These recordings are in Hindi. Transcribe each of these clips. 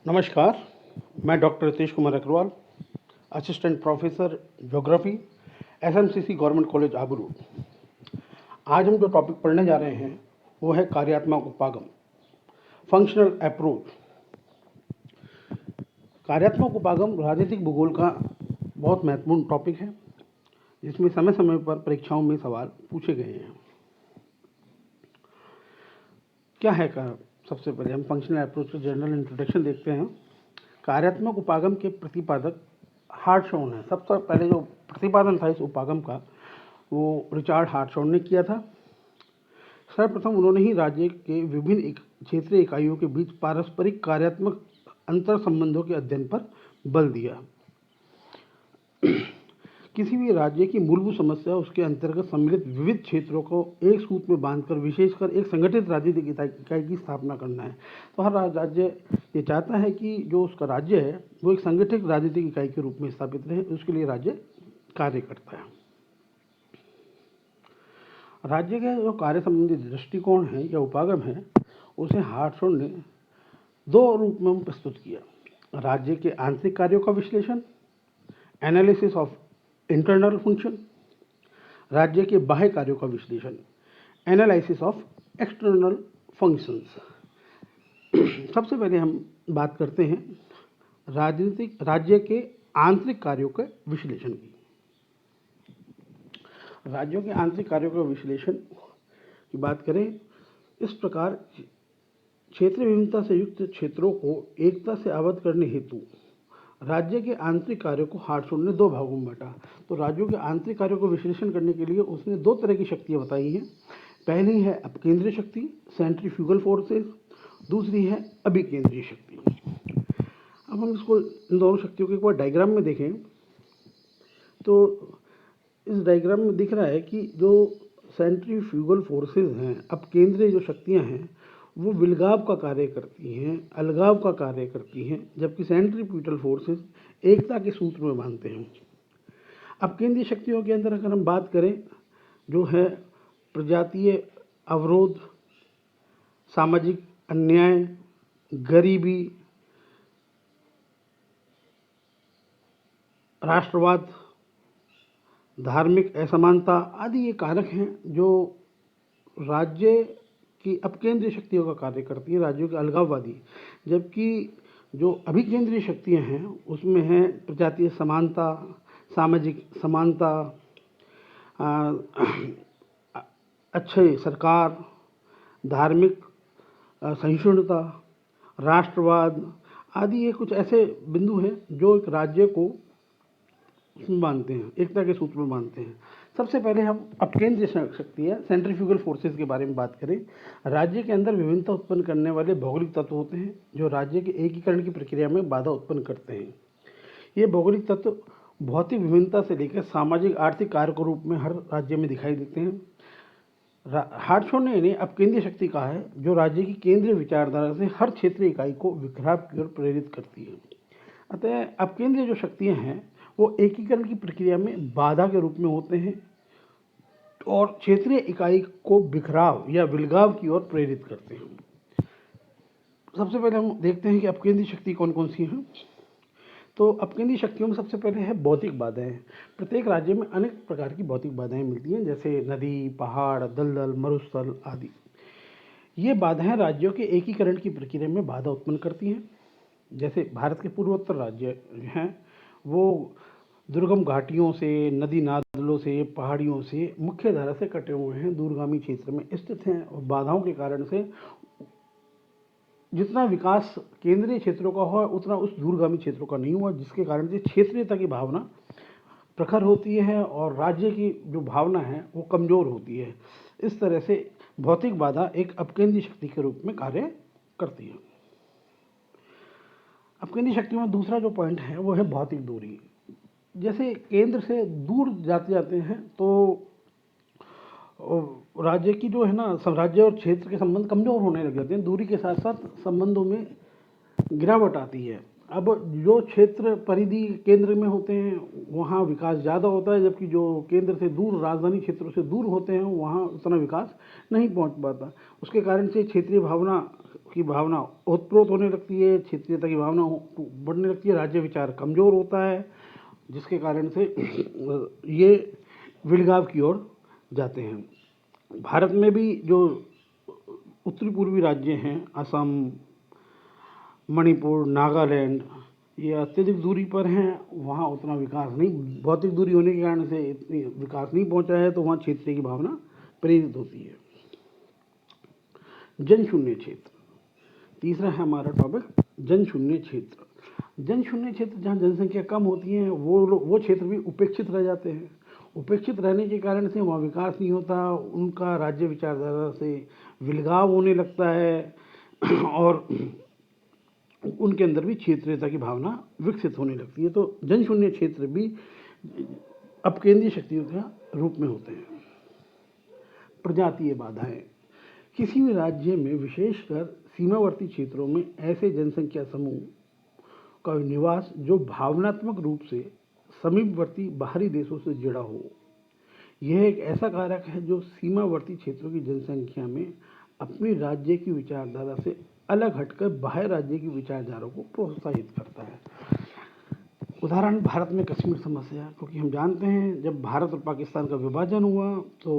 नमस्कार, मैं doctor Ritesh Kumar Agarwal, assistant professor geography, SMCC government college Abru. आज हम जो टॉपिक पढ़ने जा रहे हैं वो है कार्यात्मक उपागम, फंक्शनल अप्रोच। कार्यात्मक उपागम राजनीतिक भूगोल का बहुत महत्वपूर्ण टॉपिक है, जिसमें समय समय पर परीक्षाओं में सवाल पूछे गए हैं। क्या है सबसे पहले हम फंक्शनल अप्रोच का जनरल इंट्रोडक्शन देखते हैं। कार्यात्मक उपागम के प्रतिपादक हार्टशॉन है। सबसे पहले जो प्रतिपादन था इस उपागम का वो रिचार्ड हार्टशॉन ने किया था। सर्वप्रथम उन्होंने ही राज्य के विभिन्न क्षेत्रीय इकाइयों के बीच पारस्परिक कार्यात्मक अंतर संबंधों के अध्ययन पर बल दिया। किसी भी राज्य की मूलभूत समस्या उसके अंतर्गत सम्मिलित विविध क्षेत्रों को एक सूत्र में बांधकर विशेषकर एक संगठित राजनीतिक इकाई की स्थापना करना है। तो हर राज्य ये चाहता है कि जो उसका राज्य है वो एक संगठित राजनीतिक इकाई के रूप में स्थापित रहे, उसके लिए राज्य कार्य करता है। राज्य के जो कार्य संबंधी दृष्टिकोण है या उपागम है उसे हार्टशॉन ने दो रूप में प्रस्तुत किया। राज्य के आंतरिक कार्यों का विश्लेषण, एनालिसिस ऑफ इंटरनल फंक्शन, राज्य के बाह्य कार्यों का विश्लेषण, एनालिसिस ऑफ एक्सटर्नल फंक्शंस। सबसे पहले हम बात करते हैं राज्य के आंतरिक कार्यों के विश्लेषण की। राज्यों के आंतरिक कार्यों के विश्लेषण की बात करें, इस प्रकार क्षेत्रीय विभिन्नता से युक्त क्षेत्रों को एकता से आबद्ध करने हेतु राज्य के आंतरिक कार्यों को हार्टशॉन ने दो भागों में बांटा। तो राज्यों के आंतरिक कार्यों को विश्लेषण करने के लिए उसने दो तरह की शक्तियां बताई हैं। पहली है अपकेंद्रीय शक्ति, सेंट्रीफ्यूगल फोर्सेस, दूसरी है अभिकेंद्रीय शक्ति। अब हम इसको इन दोनों शक्तियों को एक बार डायग्राम में देखें तो इस डायग्राम में दिख रहा है कि जो सेंट्रीफ्यूगल फोर्सेस हैं, अपकेंद्रीय जो शक्तियां हैं, वो विलगाव का कार्य करती हैं, अलगाव का कार्य करती हैं, जबकि सेंट्रीफ्यूगल फोर्सेस एकता के सूत्र में बांधते हैं। अपकेंद्रीय शक्तियों के अंदर अगर हम बात करें जो है प्रजातीय अवरोध, सामाजिक अन्याय, गरीबी, राष्ट्रवाद, धार्मिक असमानता आदि ये कारक हैं जो राज्य की अपकेंद्रीय शक्तियों का कार्य करती है, राज्यों के अलगाववादी। जबकि जो अभिकेंद्रीय शक्तियां हैं उसमें हैं प्रजातीय समानता, सामाजिक समानता, अच्छे सरकार, धार्मिक सहिष्णुता, राष्ट्रवाद आदि ये कुछ ऐसे बिंदु हैं जो एक राज्य को उसमें बांधते हैं, एकता के सूत्र में बांधते हैं। सबसे पहले हम अपकेंद्रीय शक्ति है सेंट्रीफ्यूगल फोर्सेस के बारे में बात करें। राज्य के अंदर विभिन्नता उत्पन्न करने वाले भौगोलिक तत्व होते हैं जो राज्य के एकीकरण की प्रक्रिया में बाधा उत्पन्न करते हैं। ये भौगोलिक तत्व भौतिक विभिन्नता से लेकर सामाजिक आर्थिक कारकों रूप में हर राज्य में दिखाई देते हैं। हार्टशॉन ने इन्हें अपकेंद्रीय शक्ति कहा है जो राज्य की केंद्रीय विचारधारा से हर क्षेत्रीय इकाई को विखराव की ओर प्रेरित करती है। अतः अपकेंद्रीय जो शक्तियां हैं वो एकीकरण की प्रक्रिया में बाधा के रूप में होते हैं और क्षेत्रीय इकाई को बिखराव या विलगाव की ओर प्रेरित करते हैं। सबसे पहले हम देखते हैं कि अपकेंद्रीय शक्ति कौन कौन सी हैं। तो अपकेंद्रीय शक्तियों में सबसे पहले है भौतिक बाधाएं। प्रत्येक राज्य में अनेक प्रकार की भौतिक बाधाएं मिलती हैं, जैसे नदी, पहाड़, दलदल, मरुस्थल आदि। ये बाधाएं राज्यों के एकीकरण की प्रक्रिया में बाधा उत्पन्न करती हैं। जैसे भारत के पूर्वोत्तर राज्य हैं वो दुर्गम घाटियों से, नदी नादलों से, पहाड़ियों से मुख्य धारा से कटे हुए हैं, दूरगामी क्षेत्र में स्थित हैं और बाधाओं के कारण से जितना विकास केंद्रीय क्षेत्रों का हुआ उतना उस दूरगामी क्षेत्रों का नहीं हुआ, जिसके कारण से क्षेत्रीयता की भावना प्रखर होती है और राज्य की जो भावना है वो कमजोर होती है। इस तरह से भौतिक बाधा एक अपकेंद्रीय शक्ति के रूप में कार्य करती है। अपकेंद्रीय शक्तियों में दूसरा जो पॉइंट है वो है भौतिक दूरी। जैसे केंद्र से दूर जाते हैं तो राज्य की जो है ना, राज्य और क्षेत्र के संबंध कमजोर होने लग जाते हैं। दूरी के साथ साथ संबंधों में गिरावट आती है। अब जो क्षेत्र परिधि केंद्र में होते हैं वहाँ विकास ज़्यादा होता है, जबकि जो केंद्र से दूर, राजधानी क्षेत्रों से दूर होते हैं वहाँ उतना विकास नहीं पहुँच पाता। उसके कारण से क्षेत्रीय भावना की भावना ओतप्रोत होने लगती है, क्षेत्रीयता की भावना बढ़ने लगती है, राज्य विचार कमज़ोर होता है, जिसके कारण से ये विलगाव की ओर जाते हैं। भारत में भी जो उत्तरी पूर्वी राज्य हैं, असम, मणिपुर, नागालैंड, ये अत्यधिक दूरी पर हैं, वहाँ उतना विकास नहीं, भौतिक दूरी होने के कारण से इतनी विकास नहीं पहुँचा है, तो वहाँ क्षेत्रीय की भावना प्रेरित होती है। जनशून्य क्षेत्र, तीसरा है हमारा टॉपिक जनशून्य क्षेत्र। जनशून्य क्षेत्र जहाँ जनसंख्या कम होती है वो क्षेत्र भी उपेक्षित रह जाते हैं। उपेक्षित रहने के कारण से वहाँ विकास नहीं होता, उनका राज्य विचारधारा से विलगाव होने लगता है और उनके अंदर भी क्षेत्रीयता की भावना विकसित होने लगती है। तो जनशून्य क्षेत्र भी अपकेंद्रीय शक्तियों का रूप में होते हैं। प्रजातीय बाधाएं, किसी भी राज्य में विशेषकर सीमावर्ती क्षेत्रों में ऐसे जनसंख्या समूह का निवास जो भावनात्मक रूप से समीपवर्ती बाहरी देशों से जुड़ा हो, यह एक ऐसा कारक है जो सीमावर्ती क्षेत्रों की जनसंख्या में अपनी राज्य की विचारधारा से अलग हटकर बाह्य राज्य की विचारधारा को प्रोत्साहित करता है। उदाहरण भारत में कश्मीर समस्या, क्योंकि हम जानते हैं जब भारत और पाकिस्तान का विभाजन हुआ तो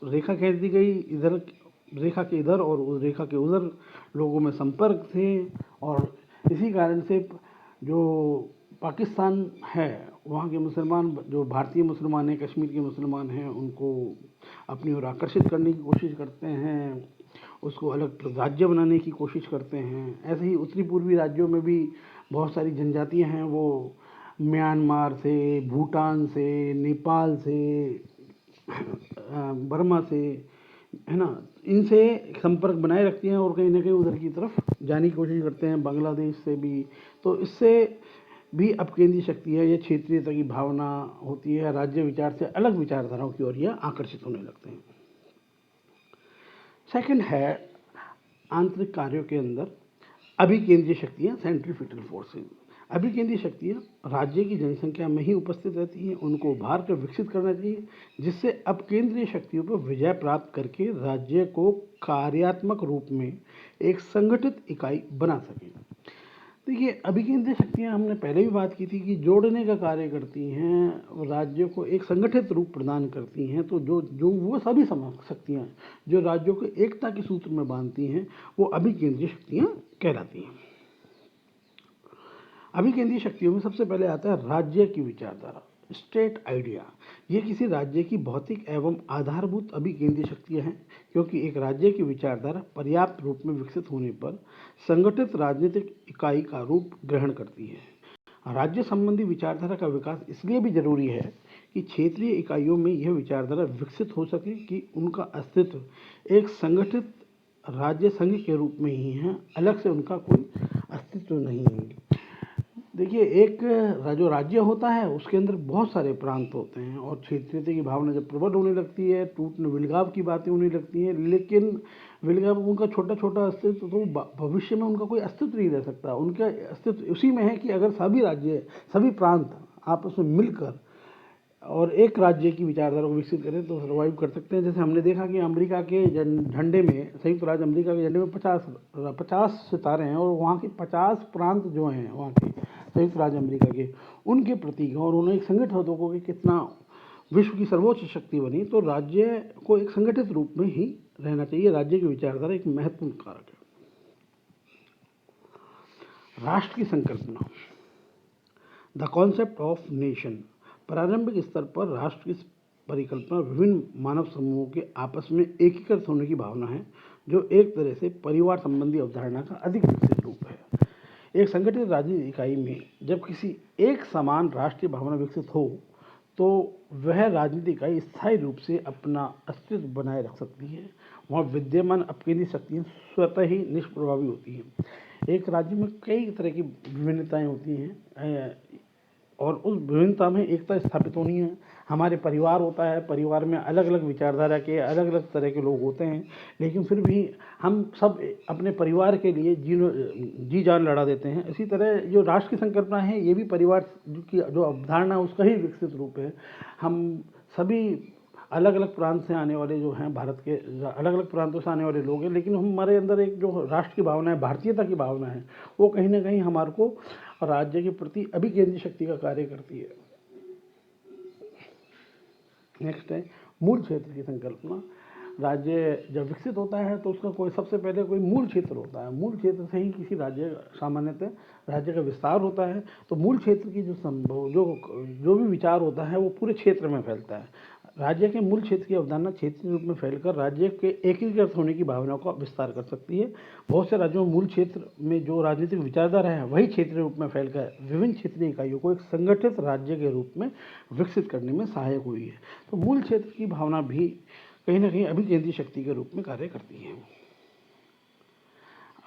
रेखा खींच दी गई, इधर रेखा के इधर और उस रेखा के उधर लोगों में संपर्क थे, और इसी कारण से जो पाकिस्तान है वहाँ के मुसलमान, जो भारतीय मुसलमान हैं, कश्मीर के मुसलमान हैं, उनको अपनी ओर आकर्षित करने की कोशिश करते हैं, उसको अलग राज्य बनाने की कोशिश करते हैं। ऐसे ही उत्तरी पूर्वी राज्यों में भी बहुत सारी जनजातियाँ हैं, वो म्यांमार से, भूटान से, नेपाल से, बर्मा से, है ना, इनसे संपर्क बनाए रखती हैं और कहीं ना कहीं उधर की तरफ जाने की कोशिश करते हैं, बांग्लादेश से भी। तो इससे भी अपकेंद्रीय शक्ति है, यह क्षेत्रीयता की भावना होती है, राज्य विचार से अलग विचारधाराओं की ओर यह आकर्षित होने लगते हैं। सेकंड है आंतरिक कार्यों के अंदर अभिकेंद्रीय शक्तियाँ, सेंट्रीफ्यूगल फोर्सेस। अभिकेंद्रीय शक्तियाँ राज्य की जनसंख्या में ही उपस्थित रहती हैं, उनको उभार कर विकसित करना चाहिए जिससे अपकेंद्रीय शक्तियों पर विजय प्राप्त करके राज्य को कार्यात्मक रूप में एक संगठित इकाई बना सके। देखिए, अभिकेंद्रीय शक्तियाँ हमने पहले भी बात की थी कि जोड़ने का कार्य करती हैं, राज्यों को एक संगठित रूप प्रदान करती हैं। तो जो वो सभी शक्तियाँ जो राज्यों को एकता के सूत्र में बांधती हैं वो अभिकेंद्रीय शक्तियाँ कहलाती हैं। अभिकेंद्रीय शक्तियों में सबसे पहले आता है राज्य की विचारधारा, स्टेट आइडिया। ये किसी राज्य की भौतिक एवं आधारभूत अभिकेंद्रीय शक्तियाँ हैं, क्योंकि एक राज्य की विचारधारा पर्याप्त रूप में विकसित होने पर संगठित राजनीतिक इकाई का रूप ग्रहण करती है। राज्य संबंधी विचारधारा का विकास इसलिए भी जरूरी है कि क्षेत्रीय इकाइयों में यह विचारधारा विकसित हो सके कि उनका अस्तित्व एक संगठित राज्य संघ के रूप में ही है, अलग से उनका कोई अस्तित्व नहीं है। देखिए, एक जो राज्य होता है उसके अंदर बहुत सारे प्रांत होते हैं और क्षेत्रीयता की भावना जब प्रबल होने लगती है, टूटने विलगाव की बातें होने लगती हैं, लेकिन विलगाव उनका छोटा छोटा अस्तित्व, तो भविष्य में उनका कोई अस्तित्व नहीं रह सकता। उनका अस्तित्व उसी में है कि अगर सभी राज्य, सभी प्रांत आपस में मिलकर और एक राज्य की विचारधारा को विकसित करें तो सर्वाइव कर सकते हैं। जैसे हमने देखा कि अमेरिका के झंडे में, संयुक्त राज्य अमेरिका के झंडे में 50 सितारे हैं और वहाँ के 50 प्रांत जो हैं वहाँ के संयुक्त राज्य अमेरिका के, उनके प्रतीक, और उन्हें एक संगठित होते कि कितना विश्व की सर्वोच्च शक्ति बनी। तो राज्य को एक संगठित रूप में ही रहना चाहिए, राज्य की विचारधारा एक महत्वपूर्ण कारक है। राष्ट्र की संकल्पना, द कॉन्सेप्ट ऑफ नेशन। प्रारंभिक स्तर पर राष्ट्र की परिकल्पना विभिन्न मानव समूहों के आपस में एकीकृत होने की भावना है, जो एक तरह से परिवार संबंधी अवधारणा का अधिक विकसित रूप है। एक संगठित राजनीतिक इकाई में जब किसी एक समान राष्ट्रीय भावना विकसित हो तो वह राजनीतिक इकाई स्थायी रूप से अपना अस्तित्व बनाए रख सकती है। वहाँ विद्यमान अपकेंद्रीय शक्तियाँ स्वतः ही निष्प्रभावी होती हैं। एक राज्य में कई तरह की विभिन्नताएं होती हैं और उस विभिन्नता में एकता स्थापित होनी है। हमारे परिवार होता है, परिवार में अलग अलग विचारधारा के अलग अलग तरह के लोग होते हैं, लेकिन फिर भी हम सब अपने परिवार के लिए जी जान लड़ा देते हैं। इसी तरह जो राष्ट्र की संकल्पना है, ये भी परिवार की जो अवधारणा है उसका ही विकसित रूप है। हम सभी अलग अलग प्रांत से आने वाले जो हैं, भारत के अलग अलग प्रांतों से आने वाले लोग हैं, लेकिन हमारे अंदर एक जो राष्ट्र की भावना है, भारतीयता की भावना है, वो कहीं ना कहीं हमारे को राज्य के प्रति अभिकेंद्रित शक्ति का कार्य करती है। नेक्स्ट है मूल क्षेत्र की संकल्पना। राज्य जब विकसित होता है तो उसका कोई सबसे पहले कोई मूल क्षेत्र होता है। मूल क्षेत्र से ही किसी राज्य सामान्यतः राज्य का विस्तार होता है। तो मूल क्षेत्र की जो संभव जो भी विचार होता है वो पूरे क्षेत्र में फैलता है। राज्य के मूल क्षेत्र की अवधारणा क्षेत्रीय रूप में फैलकर राज्य के एकीकृत होने की भावना का विस्तार कर सकती है। बहुत से राज्यों में मूल क्षेत्र में जो राजनीतिक विचारधारा है वही क्षेत्रीय रूप में फैलकर विभिन्न क्षेत्रीय इकाइयों को एक संगठित राज्य के रूप में विकसित करने में सहायक हुई है। तो मूल क्षेत्र की भावना भी कहीं ना कहीं अभिकेंद्रित शक्ति के रूप में कार्य करती है।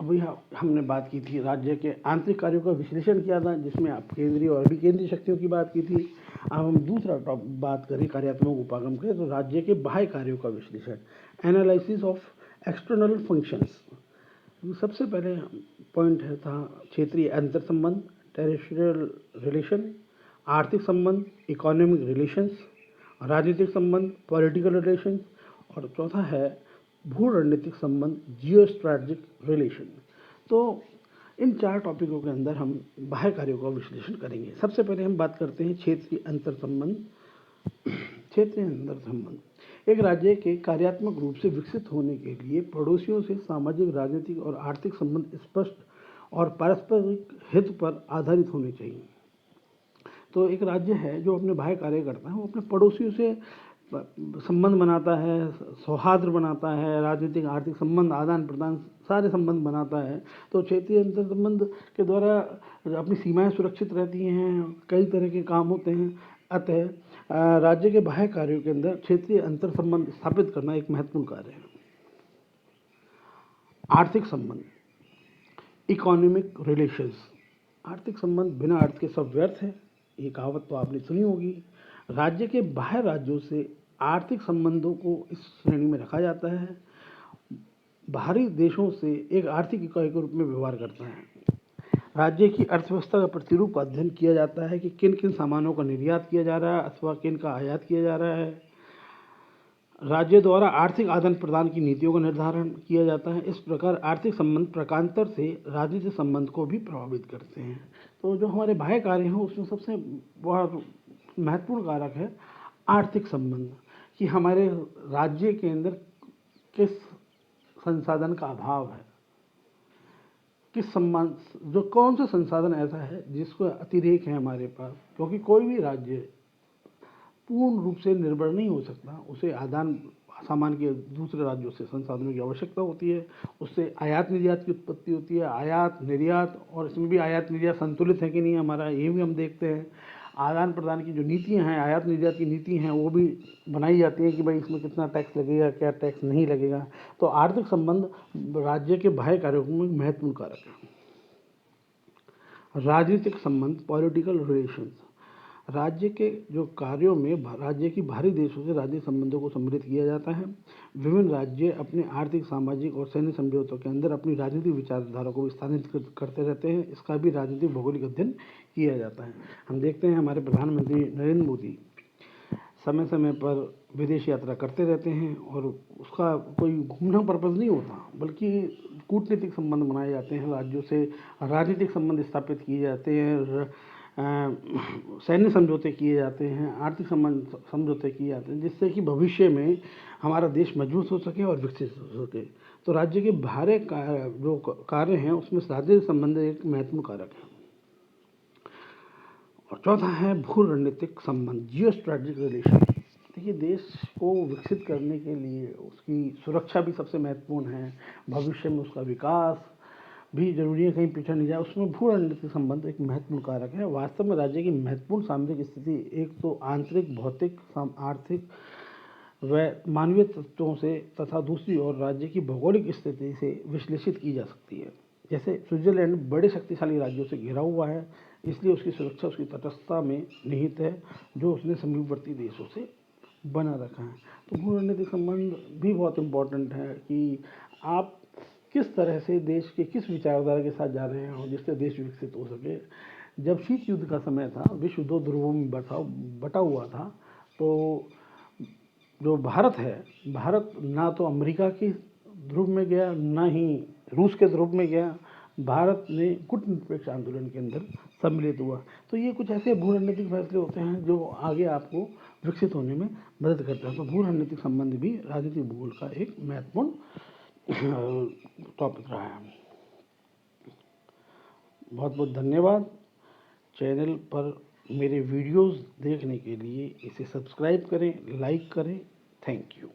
अभी हमने बात की थी राज्य के आंतरिक कार्यों का विश्लेषण किया था, जिसमें आप केंद्रीय और अभिकेंद्रीय शक्तियों की बात की थी। अब हम दूसरा बात करें कार्यात्मक उपागम के, तो राज्य के बाह्य कार्यों का विश्लेषण, एनालिसिस ऑफ एक्सटर्नल फंक्शंस। सबसे पहले पॉइंट है था क्षेत्रीय अंतर संबंध, टेरिटोरियल रिलेशन, आर्थिक संबंध, इकोनॉमिक रिलेशंस, राजनीतिक संबंध, पॉलिटिकल रिलेशंस, और चौथा है भू रणनीतिक संबंध, जियो स्ट्रैटेजिक रिलेशन। तो इन 4 टॉपिकों के अंदर हम बाह्य कार्यों का विश्लेषण करेंगे। सबसे पहले हम बात करते हैं क्षेत्रीय अंतर संबंध। क्षेत्रीय अंतर संबंध एक राज्य के कार्यात्मक रूप से विकसित होने के लिए पड़ोसियों से सामाजिक, राजनीतिक और आर्थिक संबंध स्पष्ट और पारस्परिक हित पर आधारित होने चाहिए। तो एक राज्य है जो अपने बाह्य कार्य करता है, वो अपने पड़ोसियों से संबंध बनाता है, सौहार्द बनाता है, राजनीतिक आर्थिक संबंध, आदान प्रदान, सारे संबंध बनाता है। तो क्षेत्रीय अंतर संबंध के द्वारा अपनी सीमाएं सुरक्षित रहती हैं, कई तरह के काम होते हैं। अतः राज्य के बाह्य कार्यों के अंदर क्षेत्रीय अंतर संबंध स्थापित करना एक महत्वपूर्ण कार्य है। आर्थिक संबंध, इकोनॉमिक रिलेशंस। आर्थिक संबंध बिना अर्थ के सब व्यर्थ है, ये कहावत तो आपने सुनी होगी। राज्य के बाह्य राज्यों से आर्थिक संबंधों को इस श्रेणी में रखा जाता है। बाहरी देशों से एक आर्थिक इकाई के रूप में व्यवहार करता है। राज्य की अर्थव्यवस्था का प्रतिरूप का अध्ययन किया जाता है कि किन किन सामानों का निर्यात किया जा रहा है अथवा किन का आयात किया जा रहा है। राज्य द्वारा आर्थिक आदान प्रदान की नीतियों का निर्धारण किया जाता है। इस प्रकार आर्थिक संबंध प्रकारांतर से राजनीतिक संबंध को भी प्रभावित करते हैं। तो जो हमारे बाह्य कार्य हैं उसमें सबसे बहुत महत्वपूर्ण कारक है आर्थिक संबंध, कि हमारे राज्य के अंदर किस संसाधन का अभाव है, किस संबंध, जो कौन सा संसाधन ऐसा है जिसको अतिरेक है हमारे पास। क्योंकि कोई भी राज्य पूर्ण रूप से निर्भर नहीं हो सकता, उसे आदान सामान के दूसरे राज्यों से संसाधनों की आवश्यकता होती है। उससे आयात निर्यात की उत्पत्ति होती है, आयात निर्यात, और इसमें भी आयात निर्यात संतुलित है कि नहीं हमारा, ये भी हम देखते हैं। आदान प्रदान की जो नीतियां हैं, आयात निर्यात की नीति हैं, वो भी बनाई जाती हैं कि भाई इसमें कितना टैक्स लगेगा, क्या टैक्स नहीं लगेगा। तो आर्थिक संबंध राज्य के बाह्य कार्यों में महत्वपूर्ण कारक है। राजनीतिक संबंध, पॉलिटिकल रिलेशंस। राज्य के जो कार्यों में राज्य की बाहरी देशों से राजनीतिक संबंधों को सम्मिलित किया जाता है। विभिन्न राज्य अपने आर्थिक, सामाजिक और सैन्य समझौतों के अंदर अपनी राजनीतिक विचारधारा को विस्तारित करते रहते हैं। इसका भी राजनीतिक भौगोलिक अध्ययन किया जाता है। हम देखते हैं हमारे प्रधानमंत्री नरेंद्र मोदी समय समय पर विदेश यात्रा करते रहते हैं, और उसका कोई घूमना पर्पज़ नहीं होता, बल्कि कूटनीतिक संबंध बनाए जाते हैं राज्यों से, राजनीतिक संबंध स्थापित किए जाते हैं, सैन्य समझौते किए जाते हैं, आर्थिक संबंध समझौते किए जाते हैं, जिससे कि भविष्य में हमारा देश मजबूत हो सके और विकसित हो सके। तो राज्य के बाहरी जो कार्य हैं उसमें राजनीतिक संबंध एक महत्वपूर्ण कारक है। और चौथा है भू रणनीतिक संबंध, जियो स्ट्रैटेजिक रिलेशन। देखिए, देश को विकसित करने के लिए उसकी सुरक्षा भी सबसे महत्वपूर्ण है, भविष्य में उसका विकास भी जरूरी है, कहीं पीछा नहीं जाए, उसमें भू रणनीतिक संबंध एक महत्वपूर्ण कारक है। वास्तव में राज्य की महत्वपूर्ण सामरिक स्थिति एक तो आंतरिक, भौतिक, आर्थिक व मानवीय तत्वों से तथा दूसरी ओर राज्य की भौगोलिक स्थिति से विश्लेषित की जा सकती है। जैसे स्विट्जरलैंड बड़े शक्तिशाली राज्यों से घिरा हुआ है, इसलिए उसकी सुरक्षा उसकी तटस्थता में निहित है, जो उसने समीपवर्ती देशों से बना रखा है। तो भू रणनीतिक संबंध भी बहुत इम्पोर्टेंट है कि आप किस तरह से देश के किस विचारधारा के साथ जा रहे हैं और जिससे देश विकसित हो सके। जब शीत युद्ध का समय था, विश्व दो ध्रुवों में बटा हुआ था, तो जो भारत है, भारत ना तो अमेरिका के ध्रुव में गया, ना ही रूस के ध्रुव में गया, भारत ने गुटनिरपेक्ष आंदोलन के अंदर सम्मिलित हुआ। तो ये कुछ ऐसे भू रणनीतिक फैसले होते हैं जो आगे आपको विकसित होने में मदद करते हैं। तो भू रणनीतिक संबंध भी राजनीतिक भूगोल का एक महत्वपूर्ण टॉपिक रहा है। बहुत बहुत धन्यवाद। चैनल पर मेरे वीडियोस देखने के लिए इसे सब्सक्राइब करें, लाइक करें। Thank you.